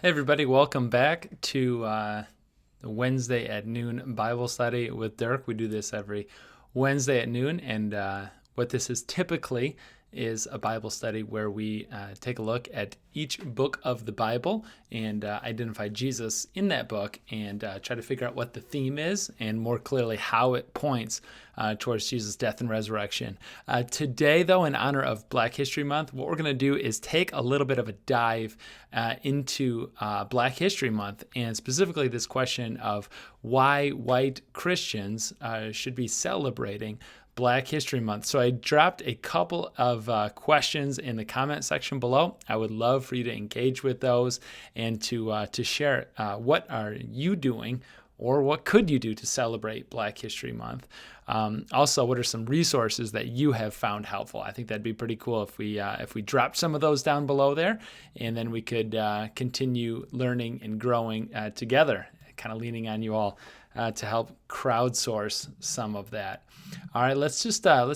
Hey, everybody, welcome back to the Wednesday at noon Bible study with Dirk. We do this every Wednesday at noon, and what this is typically is a Bible study where we take a look at each book of the Bible and identify Jesus in that book and try to figure out what the theme is and more clearly how it points towards Jesus' death and resurrection. Today, though, in honor of Black History Month, what we're going to do is take a little bit of a dive into Black History Month and specifically this question of why white Christians should be celebrating Black History Month. So I dropped a couple of questions in the comment section below. I would love for you to engage with those and to share what are you doing or what could you do to celebrate Black History Month. Also, what are some resources that you have found helpful? I think that'd be pretty cool if we dropped some of those down below there, and then we could continue learning and growing together, kind of leaning on you all to help crowdsource some of that. All right, let's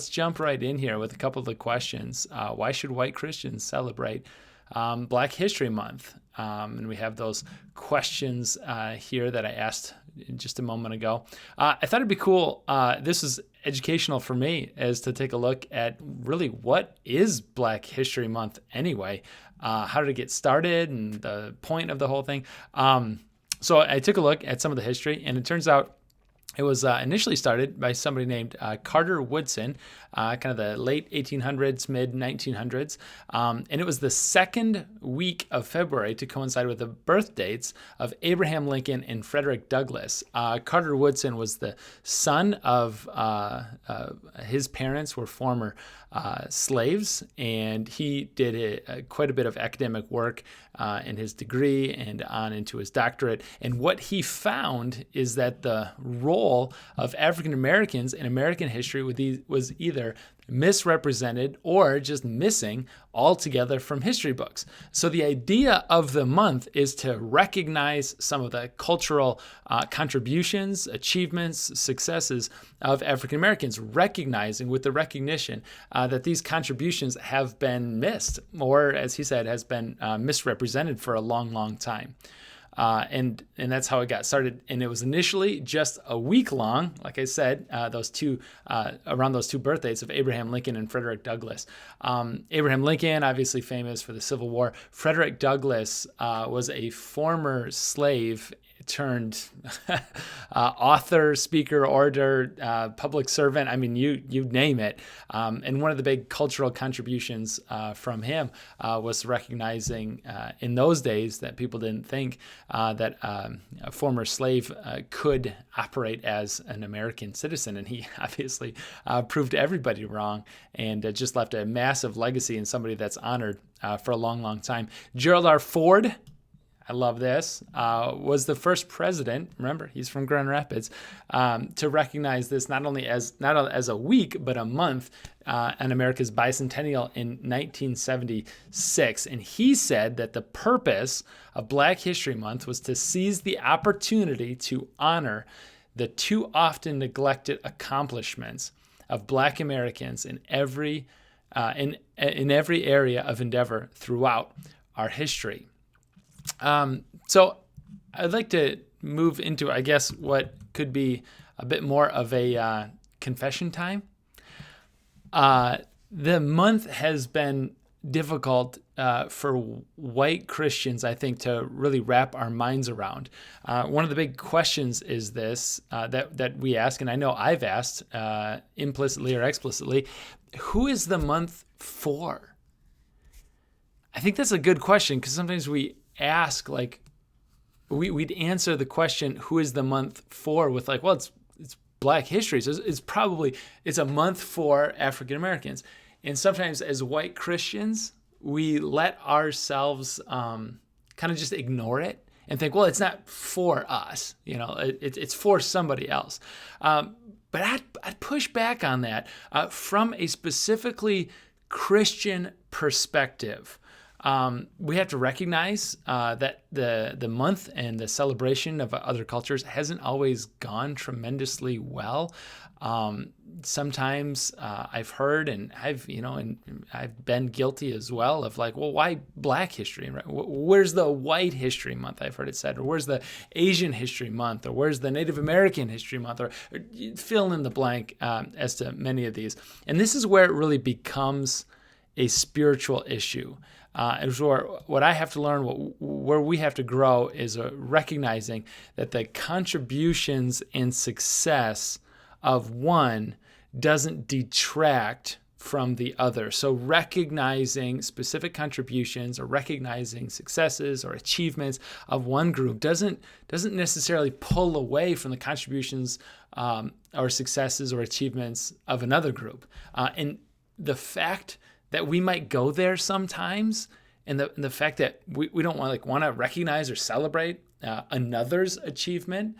jump right in here with a couple of the questions. Why should white Christians celebrate Black History Month? And we have those questions here that I asked just a moment ago. I thought it'd be cool. This is educational for me, as to take a look at really what is Black History Month anyway. How did it get started and the point of the whole thing? So I took a look at some of the history, and it turns out it was initially started by somebody named Carter Woodson, kind of the late 1800s, mid 1900s. And it was the second week of February to coincide with the birth dates of Abraham Lincoln and Frederick Douglass. Carter Woodson was the son of his parents were former slaves, and he did quite a bit of academic work in his degree and on into his doctorate. And what he found is that the role of African Americans in American history was either misrepresented or just missing altogether from history books. So the idea of the month is to recognize some of the cultural contributions, achievements, successes of African Americans, recognizing with the recognition that these contributions have been missed, or as he said, has been misrepresented for a long, long time. And that's how it got started. And it was initially just a week long, like I said, around those two birthdays of Abraham Lincoln and Frederick Douglass. Abraham Lincoln, obviously famous for the Civil War. Frederick Douglass was a former slave turned author, speaker, orator, public servant. I mean, you name it. And one of the big cultural contributions from him was recognizing in those days that people didn't think that a former slave could operate as an American citizen. And he obviously proved everybody wrong and just left a massive legacy and somebody that's honored for a long, long time. Gerald R. Ford, I love this, was the first president, remember, he's from Grand Rapids, to recognize this not as a week, but a month on America's bicentennial in 1976. And he said that the purpose of Black History Month was to seize the opportunity to honor the too often neglected accomplishments of Black Americans in every area of endeavor throughout our history. So I'd like to move into, I guess, what could be a bit more of a confession time. The month has been difficult for white Christians, I think, to really wrap our minds around. One of the big questions is this, that we ask, and I know I've asked implicitly or explicitly, who is the month for? I think that's a good question, because sometimes we ask, like, we'd answer the question, who is the month for, with like, well, it's Black History, so it's a month for African Americans. And sometimes as white Christians, we let ourselves kind of just ignore it and think, well, it's not for us, it's for somebody else. But I'd push back on that from a specifically Christian perspective. we have to recognize that the month and the celebration of other cultures hasn't always gone tremendously well. Sometimes I've heard, and I've been guilty as well of like, well, why Black History? Right? Where's the White History Month? I've heard it said, or where's the Asian History Month, or where's the Native American History Month, or fill in the blank as to many of these. And this is where it really becomes a spiritual issue. Is where what I have to learn, where we have to grow, is recognizing that the contributions and success of one doesn't detract from the other. So recognizing specific contributions or recognizing successes or achievements of one group doesn't necessarily pull away from the contributions or successes or achievements of another group. And the fact that we might go there sometimes, and the fact that we don't want to recognize or celebrate another's achievement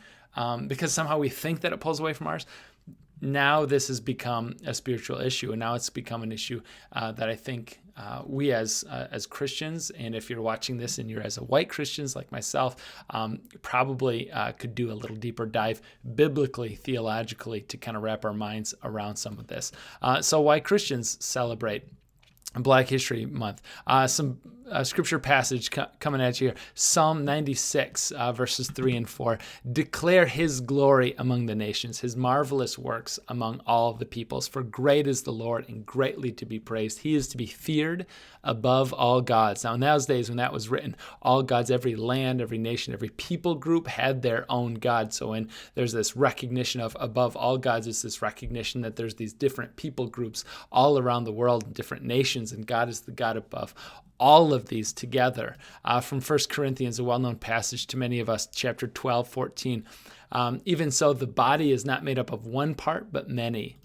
because somehow we think that it pulls away from ours. Now this has become a spiritual issue, and now it's become an issue that I think we as Christians, and if you're watching this and you're as a white Christians like myself, probably could do a little deeper dive biblically, theologically, to kind of wrap our minds around some of this. So why Christians celebrate Black History Month. Some scripture passage coming at you here. Psalm 96, verses 3 and 4. Declare his glory among the nations, his marvelous works among all the peoples. For great is the Lord and greatly to be praised. He is to be feared above all gods. Now, in those days when that was written, all gods, every land, every nation, every people group had their own God. So when there's this recognition of above all gods, it's this recognition that there's these different people groups all around the world, different nations, and God is the God above all of these together. From 1 Corinthians, a well-known passage to many of us, chapter 12, 14. Even so, the body is not made up of one part, but many.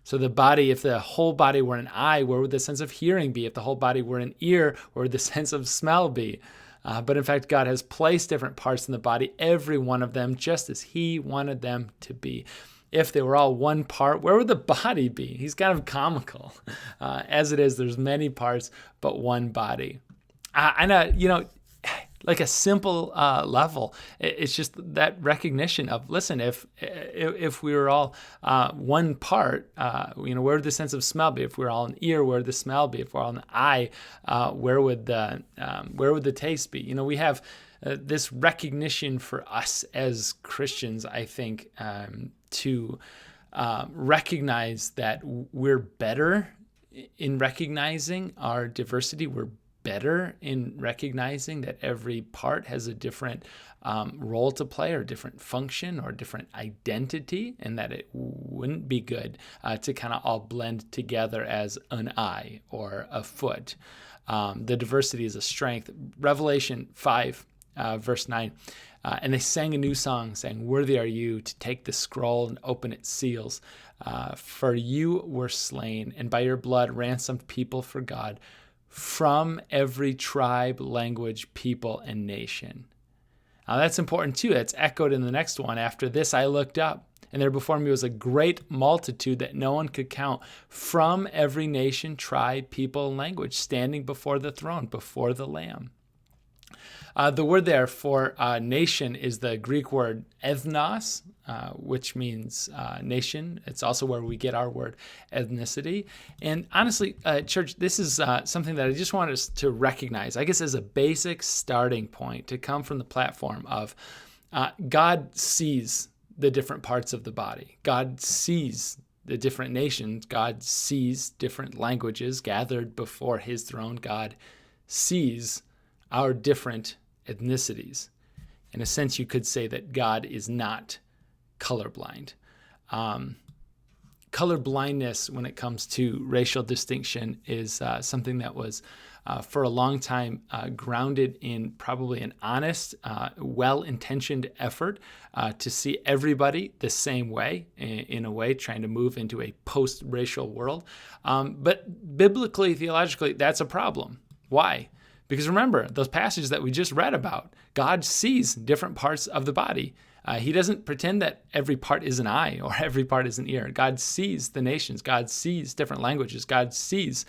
So the body, if the whole body were an eye, where would the sense of hearing be? If the whole body were an ear, where would the sense of smell be? But in fact, God has placed different parts in the body, every one of them, just as he wanted them to be. If they were all one part, where would the body be? He's kind of comical. As it is, there's many parts, but one body. Like a simple level, it's just that recognition of, listen, if we were all one part, where would the sense of smell be? If we were all an ear, where would the smell be? If we're all an eye, where would the taste be? We have this recognition for us as Christians, I think, to recognize that we're better in recognizing our diversity. We're better in recognizing that every part has a different role to play or different function or different identity, and that it wouldn't be good to kind of all blend together as an eye or a foot. The diversity is a strength. Revelation 5, verse 9. And they sang a new song, saying, "Worthy are you to take the scroll and open its seals. For you were slain, and by your blood ransomed people for God from every tribe, language, people, and nation." Now that's important too. That's echoed in the next one. After this I looked up, and there before me was a great multitude that no one could count, from every nation, tribe, people, and language, standing before the throne, before the Lamb. The word there for nation is the Greek word ethnos, which means nation. It's also where we get our word ethnicity. And honestly, church, this is something that I just want us to recognize, I guess, as a basic starting point to come from the platform of God sees the different parts of the body. God sees the different nations. God sees different languages gathered before his throne. God sees our different ethnicities. In a sense, you could say that God is not colorblind. Colorblindness, when it comes to racial distinction, is something that was for a long time grounded in probably an honest, well-intentioned effort to see everybody the same way, in a way, trying to move into a post-racial world. But biblically, theologically, that's a problem. Why? Because remember, those passages that we just read about, God sees different parts of the body. He doesn't pretend that every part is an eye or every part is an ear. God sees the nations. God sees different languages. God sees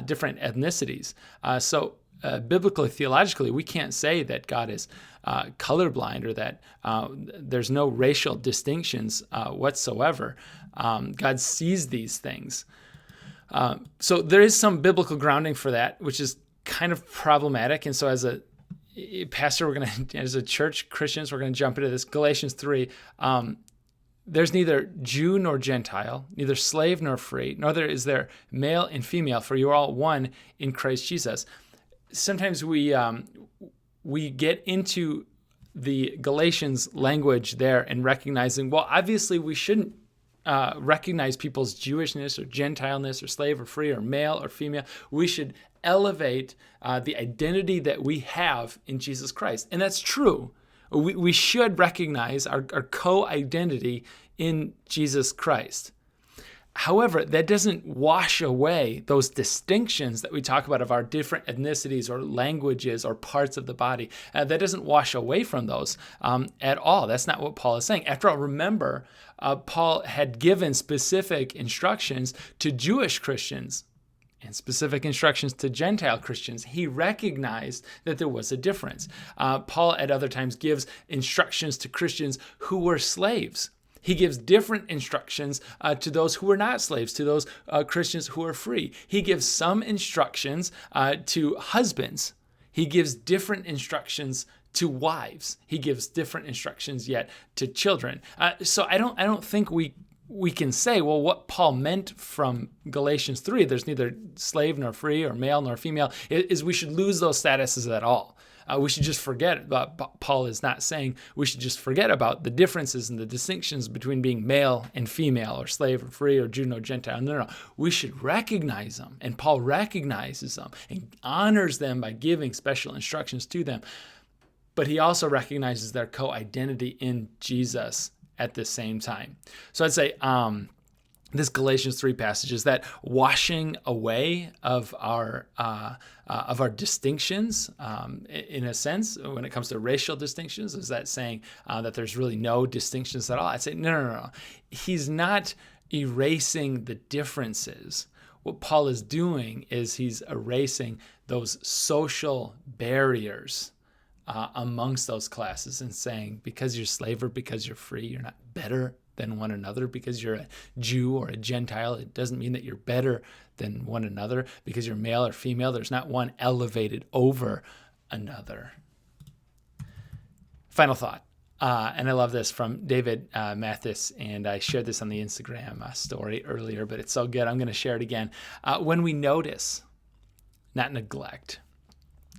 different ethnicities. So biblically, theologically, we can't say that God is colorblind or that there's no racial distinctions whatsoever. God sees these things. So there is some biblical grounding for that, which is kind of problematic. And so as a pastor, as a church, Christians, we're going to jump into this. Galatians 3, there's neither Jew nor Gentile, neither slave nor free, nor is there male and female, for you are all one in Christ Jesus. Sometimes we get into the Galatians language there and recognizing, well, obviously we shouldn't recognize people's Jewishness or Gentileness or slave or free or male or female. We should elevate the identity that we have in Jesus Christ. And that's true. We should recognize our co-identity in Jesus Christ. However, that doesn't wash away those distinctions that we talk about of our different ethnicities or languages or parts of the body. That doesn't wash away from those at all. That's not what Paul is saying. After all, remember, Paul had given specific instructions to Jewish Christians and specific instructions to Gentile Christians. He recognized that there was a difference. Paul at other times gives instructions to Christians who were slaves. He gives different instructions to those who are not slaves, to those Christians who are free. He gives some instructions to husbands. He gives different instructions to wives. He gives different instructions yet to children. So I don't think we can say, well, what Paul meant from Galatians 3, there's neither slave nor free or male nor female, is we should lose those statuses at all. We should just forget about, Paul is not saying we should just forget about the differences and the distinctions between being male and female or slave or free or Jew or Gentile. No. We should recognize them. And Paul recognizes them and honors them by giving special instructions to them. But he also recognizes their co-identity in Jesus at the same time. So I'd say this Galatians 3 passage is that washing away of our distinctions, in a sense, when it comes to racial distinctions. Is that saying that there's really no distinctions at all? I'd say no. He's not erasing the differences. What Paul is doing is he's erasing those social barriers amongst those classes and saying, because you're slave or because you're free, you're not better than one another. Because you're a Jew or a Gentile, it doesn't mean that you're better than one another. Because you're male or female, there's not one elevated over another. Final thought, and I love this from David Mathis, and I shared this on the Instagram story earlier, but it's so good, I'm going to share it again. When we notice, not neglect,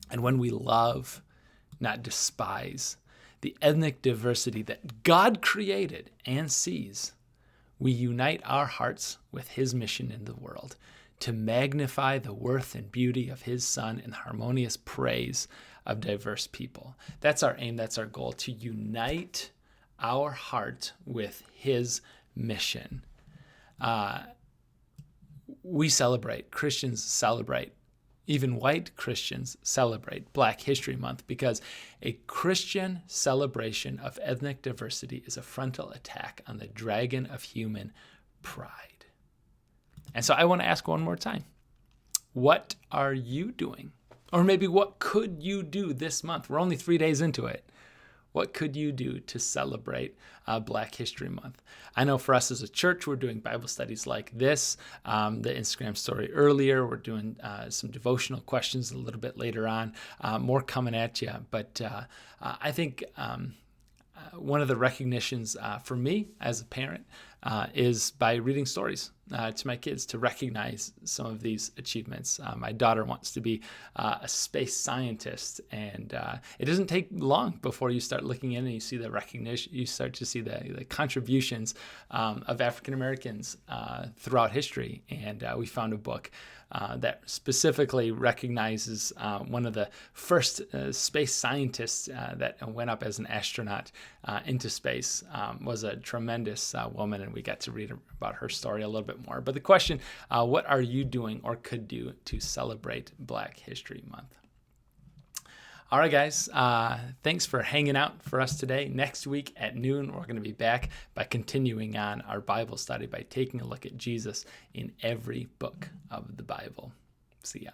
and when we love, not despise, the ethnic diversity that God created and sees, we unite our hearts with his mission in the world to magnify the worth and beauty of his Son and the harmonious praise of diverse people. That's our aim, that's our goal, to unite our heart with his mission. We celebrate, Christians celebrate, even white Christians celebrate Black History Month because a Christian celebration of ethnic diversity is a frontal attack on the dragon of human pride. And so I want to ask one more time, what are you doing? Or maybe what could you do this month? We're only 3 days into it. What could you do to celebrate Black History Month? I know for us as a church, we're doing Bible studies like this, the Instagram story earlier. We're doing some devotional questions a little bit later on, more coming at you. But I think one of the recognitions for me as a parent is by reading stories to my kids to recognize some of these achievements. My daughter wants to be a space scientist, and it doesn't take long before you start looking in and you see the recognition, you start to see the contributions of African Americans throughout history. And we found a book that specifically recognizes one of the first space scientists that went up as an astronaut into space, was a tremendous woman, and we got to read about her story a little bit more. But the question, what are you doing or could do to celebrate Black History Month? All right, guys, thanks for hanging out for us today. Next week at noon, we're going to be back by continuing on our Bible study by taking a look at Jesus in every book of the Bible. See ya.